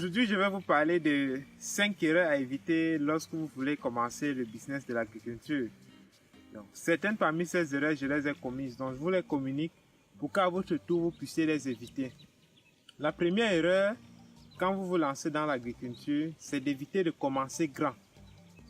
Aujourd'hui, je vais vous parler de 5 erreurs à éviter lorsque vous voulez commencer le business de l'agriculture. Certaines parmi ces erreurs, je les ai commises, donc je vous les communique pour qu'à votre tour, vous puissiez les éviter. La première erreur, quand vous vous lancez dans l'agriculture, c'est d'éviter de commencer grand.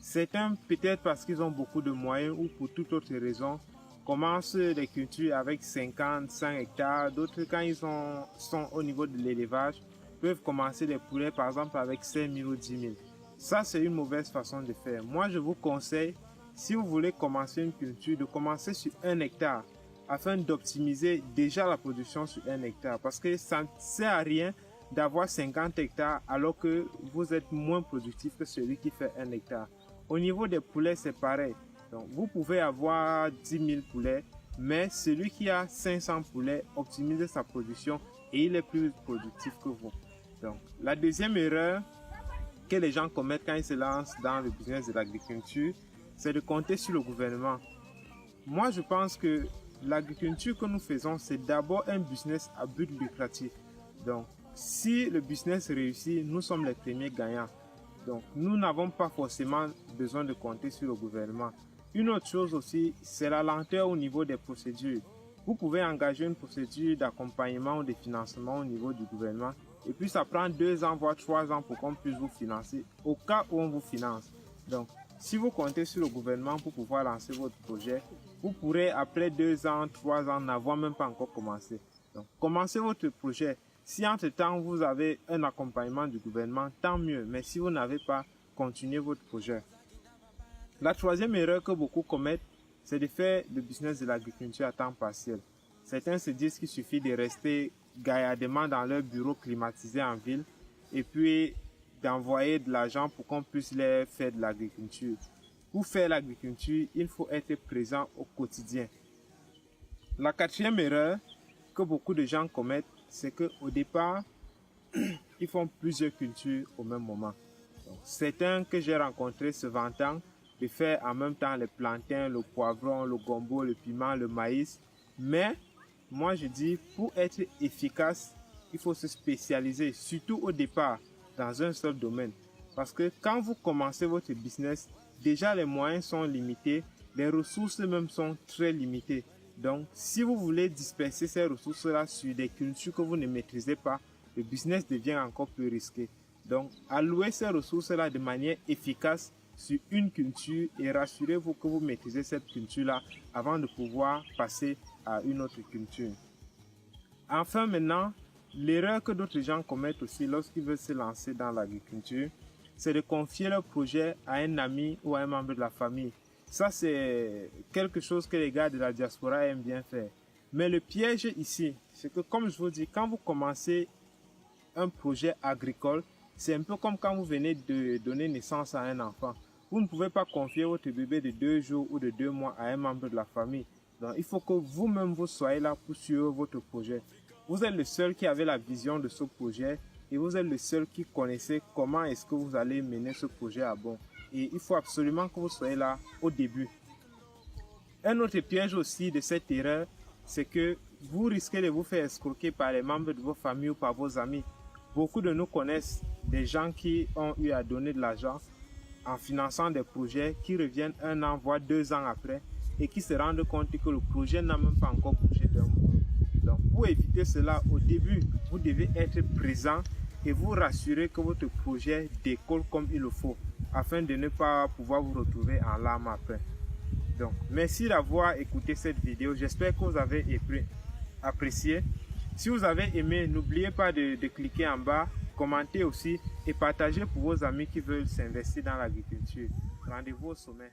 Certains, peut-être parce qu'ils ont beaucoup de moyens ou pour toute autre raison, commencent les cultures avec 50, 100 hectares. D'autres, quand ils sont au niveau de l'élevage, peuvent commencer les poulets par exemple avec 5 000 ou 10 000. Ça, c'est une mauvaise façon de faire. Moi, je vous conseille, si vous voulez commencer une culture, de commencer sur 1 hectare afin d'optimiser déjà la production sur 1 hectare. Parce que ça ne sert à rien d'avoir 50 hectares alors que vous êtes moins productif que celui qui fait 1 hectare. Au niveau des poulets, c'est pareil. Donc, vous pouvez avoir 10 000 poulets, mais celui qui a 500 poulets optimise sa production et il est plus productif que vous. Donc, la deuxième erreur que les gens commettent quand ils se lancent dans le business de l'agriculture, c'est de compter sur le gouvernement. Moi, je pense que l'agriculture que nous faisons, c'est d'abord un business à but lucratif. Donc, si le business réussit, nous sommes les premiers gagnants. Donc, nous n'avons pas forcément besoin de compter sur le gouvernement. Une autre chose aussi, c'est la lenteur au niveau des procédures. Vous pouvez engager une procédure d'accompagnement ou de financement au niveau du gouvernement et puis ça prend 2 ans voire 3 ans pour qu'on puisse vous financer au cas où on vous finance. Donc, si vous comptez sur le gouvernement pour pouvoir lancer votre projet, vous pourrez après 2 ans, 3 ans n'avoir même pas encore commencé. Donc, commencez votre projet. Si entre-temps vous avez un accompagnement du gouvernement, tant mieux. Mais si vous n'avez pas, continuez votre projet. La troisième erreur que beaucoup commettent, c'est de faire le business de l'agriculture à temps partiel. Certains se disent qu'il suffit de rester gaillardement dans leur bureau climatisé en ville et puis d'envoyer de l'argent pour qu'on puisse les faire de l'agriculture. Pour faire l'agriculture, il faut être présent au quotidien. La quatrième erreur que beaucoup de gens commettent, c'est qu'au départ, ils font plusieurs cultures au même moment. Donc, certains que j'ai rencontrés se vantant de faire en même temps les plantains, le poivron, le gombo, le piment, le maïs. Mais moi je dis, pour être efficace, il faut se spécialiser, surtout au départ, dans un seul domaine. Parce que quand vous commencez votre business, déjà les moyens sont limités, les ressources même sont très limitées. Donc, si vous voulez disperser ces ressources-là sur des cultures que vous ne maîtrisez pas, le business devient encore plus risqué. Donc, allouez ces ressources-là de manière efficace sur une culture et rassurez-vous que vous maîtrisez cette culture-là avant de pouvoir passer à une autre culture. Enfin maintenant, l'erreur que d'autres gens commettent aussi lorsqu'ils veulent se lancer dans l'agriculture, c'est de confier leur projet à un ami ou à un membre de la famille. Ça, c'est quelque chose que les gars de la diaspora aiment bien faire. Mais le piège ici, c'est que comme je vous dis, quand vous commencez un projet agricole, c'est un peu comme quand vous venez de donner naissance à un enfant. Vous ne pouvez pas confier votre bébé de 2 jours ou de 2 mois à un membre de la famille. Donc, il faut que vous-même vous soyez là pour suivre votre projet. Vous êtes le seul qui avait la vision de ce projet et vous êtes le seul qui connaissait comment est-ce que vous allez mener ce projet à bon. Et il faut absolument que vous soyez là au début. Un autre piège aussi de cette erreur, c'est que vous risquez de vous faire escroquer par les membres de vos familles ou par vos amis. Beaucoup de nous connaissent des gens qui ont eu à donner de l'argent en finançant des projets qui reviennent 1 an voire 2 ans après et qui se rendent compte que le projet n'a même pas encore bougé d'un mot. Donc pour éviter cela, au début, vous devez être présent et vous rassurer que votre projet décolle comme il le faut afin de ne pas pouvoir vous retrouver en larmes après. Donc merci d'avoir écouté cette vidéo, j'espère que vous avez apprécié. Si vous avez aimé, n'oubliez pas de cliquer en bas, commenter aussi et partager pour vos amis qui veulent s'investir dans l'agriculture. Rendez-vous au sommet.